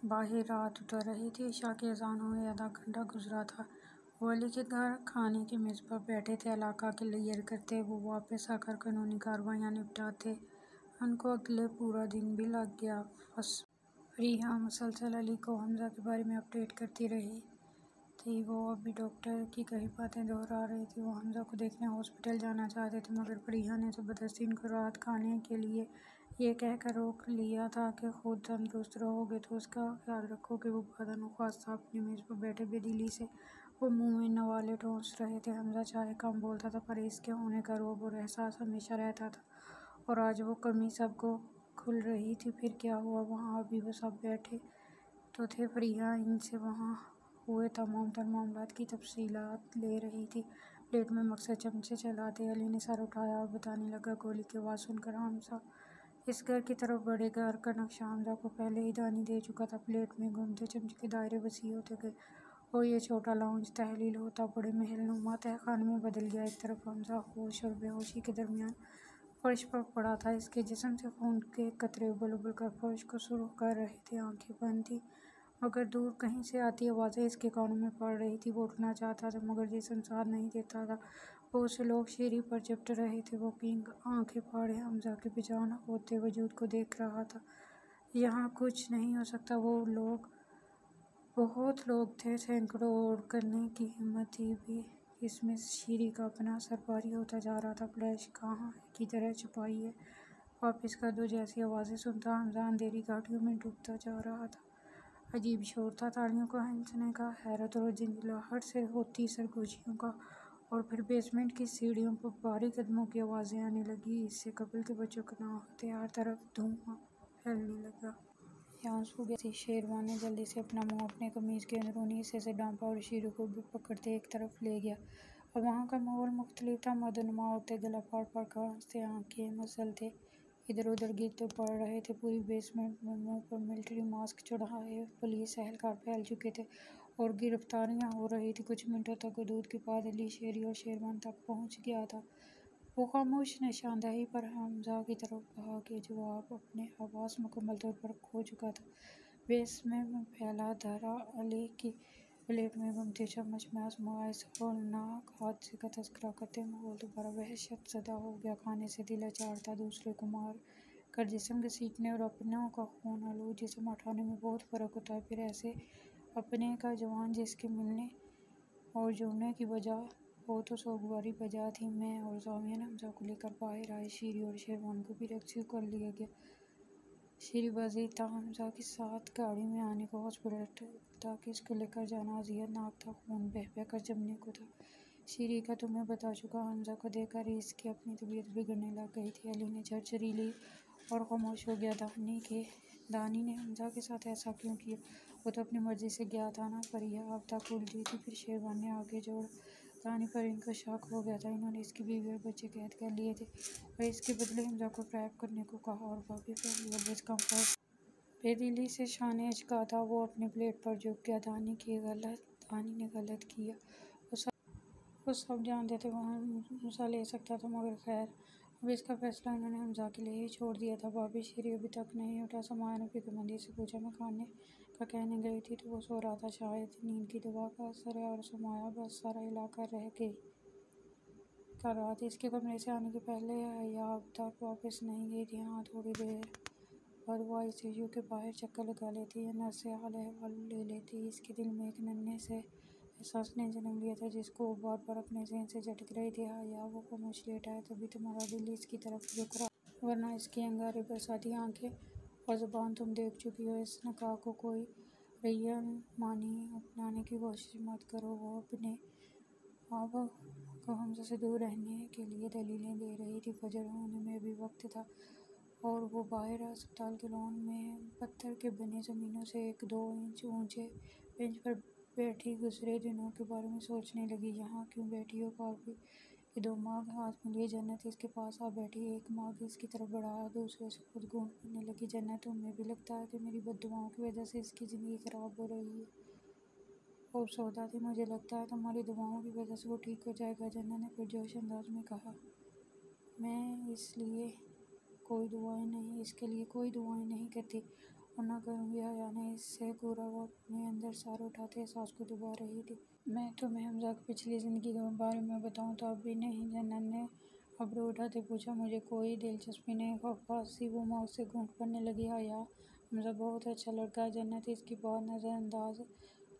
बाहर रात उतर रही थी। ईशा की अज़ान हुए आधा घंटा गुजरा था। वो अली के घर खाने की मेज़ पर बैठे थे, इलाका क्लियर करते। वो वापस आकर कानूनी कार्रवाइयाँ निपटाते। उनको अगले पूरा दिन भी लग गया। फरीहा मुसलसल अली को हमजा के बारे में अपडेट करती रही थी। वो अभी डॉक्टर की कई बातें दोहरा रही थी। वो हमजा को देखने हॉस्पिटल जाना चाहते थे, मगर फरीहा ने ज़बरदस्ती उनको रात खाने के लिए ये कहकर रोक लिया था कि खुद तंदुरुस्त रहोगे तो उसका ख्याल रखोगे। वो बदनख्वास्ता अपनी मेज़ पर बैठे बेदिली से वो मुँह में नवाले ठूंस रहे थे। हमजा चाहे कम बोलता था, पर इसके होने का रोब और एहसास हमेशा रहता था, और आज वो कमी सबको खुल रही थी। फिर क्या हुआ? वहाँ अभी वो सब बैठे तो थे। फरीहा इनसे वहाँ हुए तमाम तर मामलात की तफसीलात ले रही थी। प्लेट में मकसद चमचे चलाते अली ने सर उठाया और बताने लगा। गोली की आवाज़ सुनकर हमजा इस घर की तरफ बढ़े। घर का नक्शा हमजा को पहले ही दानी दे चुका था। प्लेट में घूमते चमचे के दायरे वसी होते गए और ये छोटा लाउंज तहलील होता बड़े महलनुमा तहखाने में बदल गया। एक तरफ हमजा होश और बेहोशी के दरमियान फर्श पर पड़ा था। इसके जिस्म से खून के कतरे उबल उबल कर फर्श को सुर्ख कर रहे थे। आंखें बंद थी, मगर दूर कहीं से आती आवाज़ें इसके कानों में पड़ रही थी। वो उठना चाहता था, मगर जिस्म साथ नहीं देता था। बहुत से लोग सीढ़ी पर चिपट रहे थे। वो पिंग आंखें फाड़े हमजा के बेजान होते वजूद को देख रहा था। यहाँ कुछ नहीं हो सकता। वो लोग बहुत लोग थे, सैकड़ों, और करने की हिम्मत थी भी। इसमें सीढ़ी का अपना असर भारी होता जा रहा था। फ्लैश कहाँ है, किधर है, छुपाई है, वापस कर दो जैसी आवाज़ें सुनता हमजा अंधेरी घाटियों में डूबता जा रहा था। अजीब शोर था, तालियों का, हंसने का, हैरत और झंझलाहट से होती सरगोशियों का। और फिर बेसमेंट की सीढ़ियों पर भारी कदमों की आवाज़ें आने लगी। इससे कबल के बच्चों के ना होते हर तरफ धुआं फैलने लगा। यहाँ सो गया थी। शेरवान ने जल्दी से अपना मुंह अपने कमीज़ के अंदरूनी हिस्से से ढांपा और शीरू को भी पकड़ते एक तरफ ले गया। अब वहाँ का माहौल मुख्तलिफ था। मदनुमा औरतें गला फाड़ फाड़ कर हंसते, आंखें मसलते इधर उधर गिरते पड़ रहे थे। पूरी बेसमेंट में मुंह पर मिलिट्री मास्क चढ़ाए पुलिस एहलकार फैल चुके थे और गिरफ्तारियां हो रही थी। कुछ मिनटों तक दूध के बाद अली शेरी और शेरवान तक पहुँच गया था। वो खामोश निशानदेही पर हमजा की तरफ भागे। जवाब अपने आवाज़ मुकम्मल तौर पर खो चुका था। बेसमेंट में फैला धरा अली की प्लेट में घूमते चम्मच में आजमाए खौफनाक हादसे का तज़किरा करते माहौल दोबारा वहशत ज़दा हो गया। खाने से दिल अचारता, दूसरे को मार कर जिस्म घसीटने और अपनों का खून आलूद जिस्म हटाने में बहुत फ़र्क होता है। फिर ऐसे अपने का जवान जिसके मिलने और जुड़ने की वजह हो तो सोगवारी बजा थी। मैं और जामिया हमजा को लेकर बाहर आए। शीरी और शेरवान को भी रेस्क्यू कर लिया गया। शीरी वज़ीर था हमजा के साथ गाड़ी में आने को हॉस्पिटल तक इसको लेकर जाना अज़ियतनाक था। खून बह बह कर जमने को था। शीरी का तुम्हें बता चुका। हमजा को देखकर इसकी अपनी तबीयत बिगड़ने लग गई थी। अली ने झरझरी ली और खामोश हो गया। दानी ने हमजा के साथ ऐसा क्यों किया? वो तो अपनी मर्जी से गया था ना। फरीहा अब तक उलझी थी। फिर शेरवान ने आगे जोड़ा, दानी पर इनको शक हो गया था। इन्होंने इसकी बीवी और बच्चे कैद कर लिए थे और इसके बदले हमजा को ट्रैप करने को कहा और भाभी पर लबरेज कंफर्ट बेदिली से शाने अचका था। वो अपने प्लेट पर झुक गया। दानी ने गलत किया। वो सब जानते थे। वो हमजा ले सकता था, मगर खैर अब इसका फैसला उन्होंने हमजा के लिए ही छोड़ दिया था। भाभी शीरी अभी तक नहीं उठा। समाया ने फिक्रमंदी से पूछा। मैं खाने का कहने गई थी तो वो सो रहा था। शायद नींद की दवा का असर है। और समाया बस सारा इलाका रह गई कर रहा था। इसके कमरे से आने के पहले या अब तक वापस नहीं गई थी। हाँ, थोड़ी देर बाद वो ICU के बाहर चक्कर लगा लेती या नर्स से हाल अहवाल ले लेती। इसके दिल में एक नन्हे से एहसास ने जन्म लिया था, जिसको वो बार बार अपने ज़हन से झटक रही थी। हाँ, या वो खामोश लेटा है तभी तुम्हारा दिल इसकी तरफ झुक रहा, वरना इसकी अंगारी बरसाती आंखें और ज़ुबान तुम देख चुकी हो। इस निकाह को कोई रैया मानी अपनाने की कोशिश मत करो। वो अपने आप को हमजा से दूर रहने के लिए दलीलें दे रही थी। फजर होने में भी वक्त था और वो बाहर अस्पताल के लॉन में पत्थर के बने ज़मीनों से 1-2 इंच ऊंचे बेंच पर बैठी गुजरे दिनों के बारे में सोचने लगी। यहाँ क्यों बैठी हो? भाभी की 2 मांग हाथ में लिए जन्नत इसके पास आ बैठी। एक मांग इसकी तरफ बढ़ाया, दूसरे से खुद गूंद पड़ने लगी। जन्नत, तुम्हें भी लगता है कि मेरी बद्दुआओं की वजह से इसकी ज़िंदगी ख़राब हो रही है? खूब सौदा थी, मुझे लगता है तुम्हारी दुआओं की वजह से वो ठीक हो जाएगा, जन्नत ने पुरजोश अंदाज में कहा। मैं इसके लिए कोई दुआएं नहीं करती। ना करूँगी। हया ने इससे घूरा। वो अपने अंदर सार उठाते एहसास को दबा रही थी। मैं तुम्हें हमजा की पिछली ज़िंदगी के बारे में बताऊँ तो अब भी नहीं। जन्नत ने अब्रू उठाते पूछा। मुझे कोई दिलचस्पी नहीं। खौफनाक सी वो मौत से घूंट पड़ने लगी। हया हमजा बहुत अच्छा लड़का है। जन्नत इसकी बात नज़रअंदाज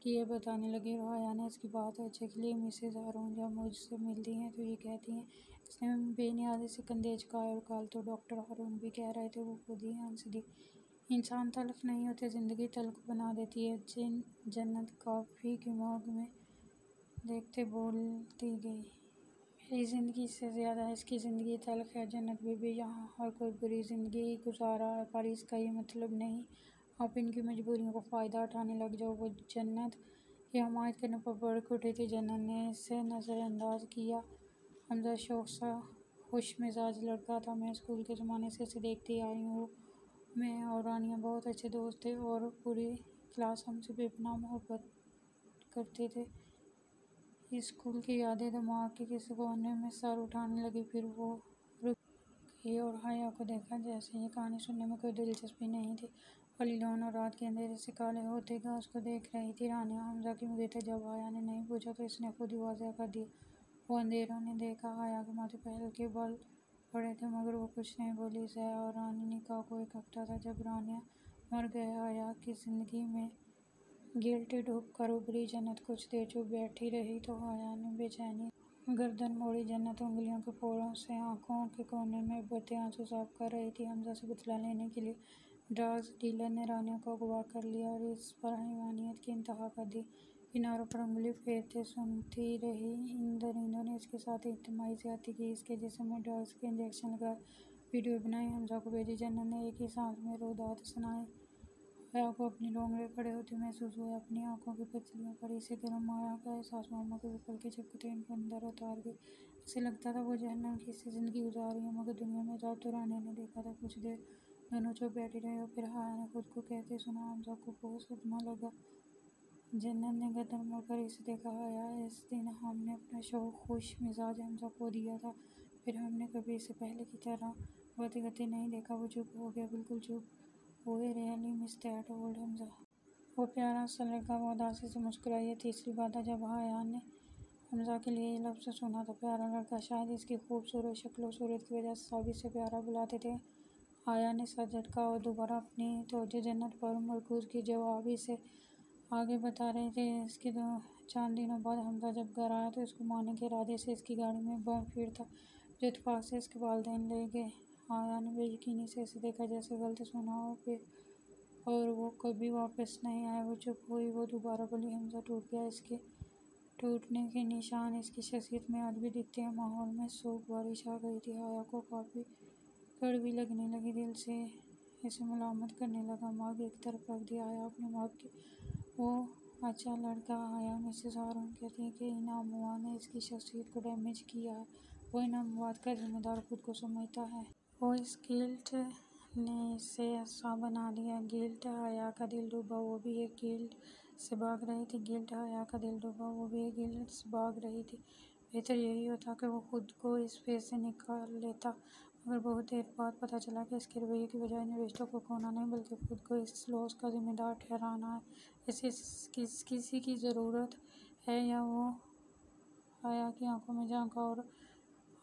किए बताने लगी। हया ने इसकी बात अच्छे के लिए मिसेज हारून जब मुझसे मिलती हैं तो ये कहती हैं इसने बेनियाजी से कंधे झुकाए। और कल तो डॉक्टर हारून भी कह रहे थे। वो खुद ही हंस दी। इंसान तल्ख नहीं होते, ज़िंदगी तल्ख बना देती है। जन्नत काफ़ी दिमाग में देखते बोलती गई। मेरी ज़िंदगी इससे ज़्यादा इसकी ज़िंदगी तल्ख है। जन्नत बीबी, यहाँ हर कोई बुरी ज़िंदगी गुजार रहा है, पर इसका ये मतलब नहीं आप इनकी मजबूरियों का फ़ायदा उठाने लग जाओ। वो जन्नत की हमायत करने पर भड़क उठी थी। जन्नत ने इसे नज़रअंदाज किया। हमजा शौक सा खुश मिजाज लड़का था। मैं स्कूल के ज़माने से इसे देखती आई हूँ। मैं और रानिया बहुत अच्छे दोस्त थे और पूरी क्लास हमसे बेपनाह मोहब्बत करते थे। स्कूल की यादें दिमाग के किसी कोने में सर उठाने लगी। फिर वो रुक गई और हया को देखा। जैसे ये कहानी सुनने में कोई दिलचस्पी नहीं थी। खाली लॉन और रात के अंधेरे से काले होते घास को देख रही थी। रानिया हमजा की मुझे थे। जब हया ने नहीं पूछा तो इसने खुद ही वाज़ेह कर दिया। वो अंधेरों ने देखा। हया के माथे पर हल्के बाल पड़े थे मगर वो कुछ नहीं बोली। ज़या और रानी निकाह को एक हफ्ता था जब रानिया मर गए। हया की ज़िंदगी में गिल्ट डूब कर उभरी। जन्नत कुछ देर चुप बैठी रही तो हया ने बेचैनी गर्दन मोड़ी। जन्नत उंगलियों के फोड़ों से आंखों के कोने में उभरते आंसू साफ कर रही थी। हमजा से बदला लेने के लिए ड्रग्स डीलर ने रानिया को अगवा कर लिया और इस पर हैवानियत की इंतहा कर दी। किनारों पर उंगली फेरते सुनती रही। इन दरिंदों ने इसके साथ इज्तिमाई ज़्यादती की। इसके जिस्म में ड्रग्स के इंजेक्शन लगाए, वीडियो बनाई, हमजा को भेजी। जन्नत ने एक ही सांस में रोदात सुनाई। हया को अपनी रोंगटे खड़े होते महसूस हुए। अपनी आंखों की पुतलियों पर इसे गर्म माया का एहसास हुआ मगर वो पलकें झपकते इनको अंदर उतार गई। ऐसे लगता था वो जहन्नम की सी ज़िंदगी गुजार रही है मगर दुनिया में। जब तो रानिया ने देखा था। कुछ देर दोनों चुप बैठी रहे और फिर हया ने खुद को कहते सुना। हमजा को बहुत सदमा लगा। जन्नत ने गर्दन मोड़कर इसे देखा। हया, इस दिन हमने अपना शौक खुश मिजाज हमजा खो दिया था। फिर हमने कभी इसे पहले की तरह रोते करते नहीं देखा। वो चुप हो गया, बिल्कुल चुप। We really miss that old Hamza. वो प्यारा सा लड़का। वो उदासी से मुस्कुराई। तीसरी बात था जब हया ने हमजा के लिए ये लफ्ज़ सुना था, प्यारा लड़का। शायद इसकी खूबसूरत शक्ल सूरत की वजह से सब इसे प्यारा बुलाते थे। हया ने सर झटका और दोबारा अपनी तवज्जो जन्नत पर मरकूज़ की। जवाब इसे आगे बता रहे थे। इसके 4 दिनों बाद हमजा जब घर आया तो इसको मारने के इरादे से इसकी गाड़ी में बम फिर था जो इत्तेफाक से इसके वालिदैन ले गए। हया ने बेयकीनी से इसे देखा जैसे गलत सुना हो और वो कभी वापस नहीं आया। वो चुप हुई। वो दोबारा बोली, हमजा टूट गया। इसके टूटने के निशान इसकी शख्सियत में आज भी दिखते हैं। माहौल में सूख बारिश आ गई थी। हया को काफ़ी कड़वी लगने लगी। दिल से इसे मलामत करने लगा। मग एक तरफ रख दिया। हया अपने मग की वो अच्छा लड़का। हया मिसेस हारून कहती है कि इनामुल्लाह ने इसकी शख्सियत को डैमेज किया है। वो इनामुल्लाह का जिम्मेदार खुद को समझता है। वो इस गिल्ट ने इसे ऐसा बना दिया। गिल्ट। हया का दिल डूबा। वो भी एक गिल्ट से भाग रही थी। गिल्ट। हया का दिल डूबा। वो भी एक गिल्ट से भाग रही थी। बेहतर यही होता कि वो खुद को इस फेस से निकाल लेता मगर बहुत देर बाद पता चला कि इसके रवैये की वजह इन रिश्तों को खोना नहीं बल्कि खुद को इस लॉस का जिम्मेदार ठहराना है। इसे किसी की ज़रूरत है या वो हया की आंखों में झांका और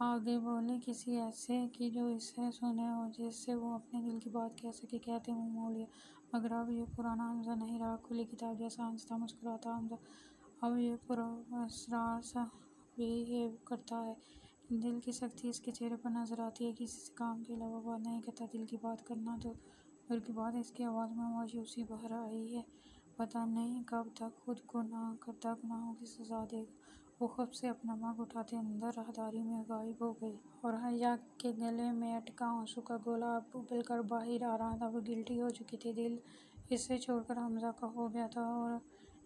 आगे बोले, किसी ऐसे की जो इसे सुने और जिससे वो अपने दिल की बात कह सके। कहते मुँह मोड़ लिया मगर अब ये पुराना हमजा नहीं रहा। खुली किताब जैसा हंसता मुस्कुराता हमजा अब ये पुरअसरार सा बिहेव करता है। दिल की सख्ती इसके चेहरे पर नजर आती है। किसी से काम के अलावा बात नहीं करता। दिल की बात करना तो दूर की बात, इसकी आवाज़ में मायूसी भर आई है। पता नहीं कब तक खुद को ना करता गुनाहों की सजा देगा। वो खौफ से अपना मग उठाते अंदर राहदारी में गायब हो गई। और हया के गले में अटका आंसू का गोला अब उबल कर बाहर आ रहा था। वो गिल्टी हो चुकी थी। दिल इसे छोड़कर हमजा का हो गया था और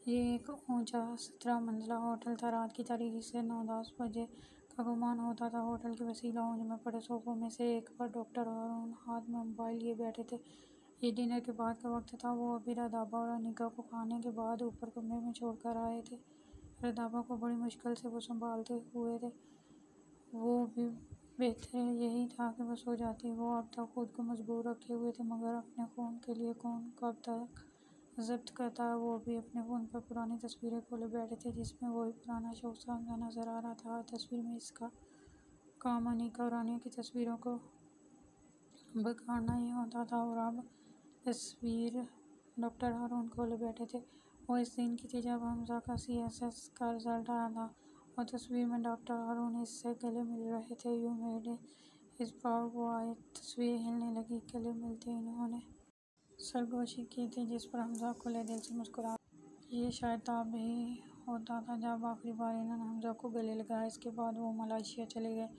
ये एक ऊंचा 17 मंजिला होटल था। रात की तारीकी से 9-10 बजे का गुमान होता था। होटल के वसी लाउंज में पड़े सोफों में से एक पर डॉक्टर हारून हाथ में मोबाइल लिए बैठे थे। ये डिनर के बाद का वक्त था। वो अभी रदाबा और अनिका को खाने के बाद ऊपर कमरे में छोड़कर आए थे। रदाबा को बड़ी मुश्किल से वो संभालते हुए थे। वो भी बेहतर यही था कि वो सो जाती। वो अब तक खुद को मजबूर रखे हुए थे, मगर अपने फ़ोन के लिए कौन कब तक ज़ब्त करता है। वो भी अपने फ़ोन पर पुरानी तस्वीरें खोले बैठे थे, जिसमें वही पुराना शौक सामने नज़र आ रहा था। हर तस्वीर में इसका काम अनीका और रानिया की तस्वीरों को बिगाड़ना ही होता था। और अब तस्वीर डॉक्टर हारून खोले बैठे थे। वो इस दिन की थी जब हमजा का CSS का रिजल्ट आया था, और तस्वीर में डॉक्टर हारून इससे गले मिल रहे थे। यू मेड इस प्राउड वो आए। तस्वीर हिलने लगी। गले मिलते इन्होंने सरगोशी की थी, जिस पर हमजा खुले दिल से मुस्कुरा। ये शायद तब ही होता था जब आखिरी बार इन्होंने हमजा को गले लगाया। इसके बाद वो मलेशिया चले गए,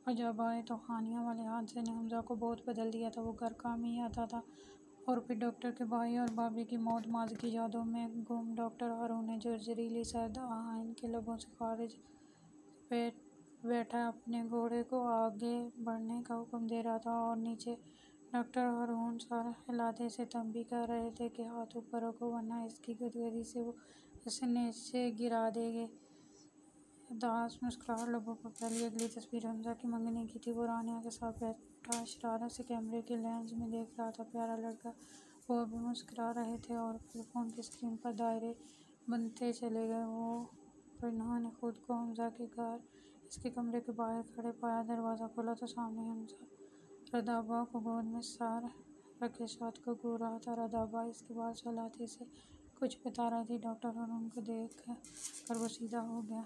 और जब आए तो खानिया वाले हादसे ने हमजा को बहुत बदल दिया था। वो घर काम ही आता था, और फिर डॉक्टर के भाई और भाभी की मौत माजी की यादों में गुम। डॉक्टर हारून ने जो जहरीली सर्द आह इनके लबों से खारिज बैठा अपने घोड़े को आगे बढ़ने का हुक्म दे रहा था, और नीचे डॉक्टर हारून सर हिलाते से तंबी कर रहे थे कि हाथ ऊपर रखो, वरना इसकी गदगदी से वो इसे नीचे गिरा देंगे। दास मुस्कुराहट लबों पर फैली। अगली तस्वीर हमजा की मंगनी की थी। वो रानिया के साथ बैठा शरारत से कैमरे के लेंस में देख रहा था। प्यारा लड़का। वो भी मुस्कुरा रहे थे, और फिर फ़ोन की स्क्रीन पर दायरे बनते चले गए। और इन्होंने खुद को हमजा के घर इसके कमरे के बाहर खड़े पाया। दरवाज़ा खोला तो सामने हमजा रदाबा को गोद में सर रखे साथ को घूर रहा था। रदाबा इसके बाल सहलाते से कुछ बता रही थी। डॉक्टर हारून को देख कर वो सीधा हो गया।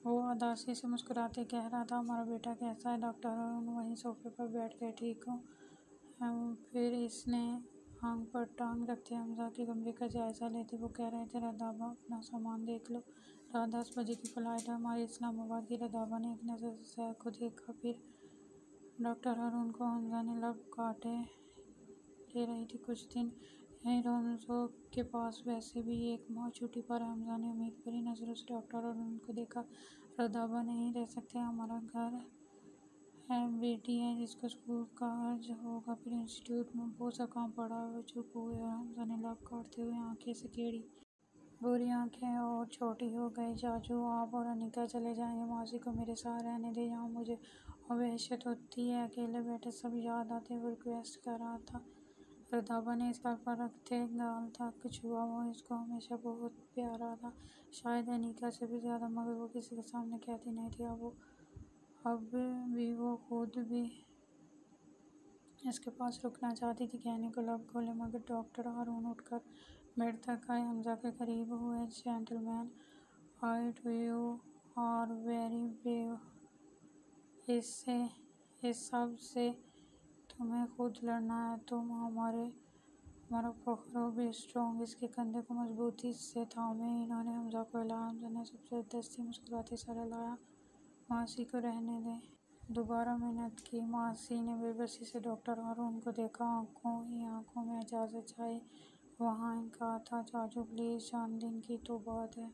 वो उदासी से मुस्कुराते कह रहा था, हमारा बेटा कैसा है? डॉक्टर हारून वहीं सोफे पर बैठ गए। ठीक हूँ। फिर इसने आंग पर टांग रखते हमजा के कमरे का जायज़ा लेते वो कह रहे थे, रदाबा अपना सामान देख लो, रात 10 बजे की फ़्लाइट है हमारी इस्लामाबाद की। रदाबा ने एक नज़र से सैर को देखा, फिर डॉक्टर हारून को। हमजा ने लब काटे ले रही थी। कुछ दिन यहीं रोज़ो के पास, वैसे भी एक माह छुट्टी पर है। हमजा ने उम्मीद भरी नज़रों से डॉक्टर हारून को देखा। रदाबा नहीं रह सकते, हमारा घर है, बेटी है जिसको स्कूल का अर्ज होगा, फिर इंस्टीट्यूट में बहुत सा काम पड़ा है। वो चुप हुए, और हमजा ने लब काटते हुए आंखें सिकेड़ी। बुरी आंखें और छोटी हो गई। चाचू आप और अनिका चले जाएंगे, मासी को मेरे साथ रहने दे, यहाँ मुझे और वहशत होती है, अकेले बैठे सब याद आते। वो रिक्वेस्ट कर रहा था। रदाबा ने इस गाल पर रखते गाल तक छुआ। वो इसको हमेशा बहुत प्यारा था, शायद अनिका से भी ज़्यादा, मगर वो किसी के सामने कहती नहीं थी। अब भी वो खुद भी इसके पास रुकना चाहती थी। कहने को लब खोले, मगर डॉक्टर हारून उठकर बेड तक आए, हमजा के करीब हुए। Gentleman, you are very brave. इस सब से तुम्हें खुद लड़ना है। तुम हमारा फख्र हो। Be strong. इसके कंधे को मजबूती से थामे इन्होंने हमजा को हिलाया। हमजा ने सबसे जबरदस्ती मुस्कुराते सर हिलाया। मासी को रहने दें। दोबारा मिन्नत की। मासी ने बेबसी से डॉक्टर हारून को देखा। आंखों ही आंखों में इजाज़त चाहिए। वहाँ इनकार था। चाचू प्लीज़, चंद दिन की तो बात है।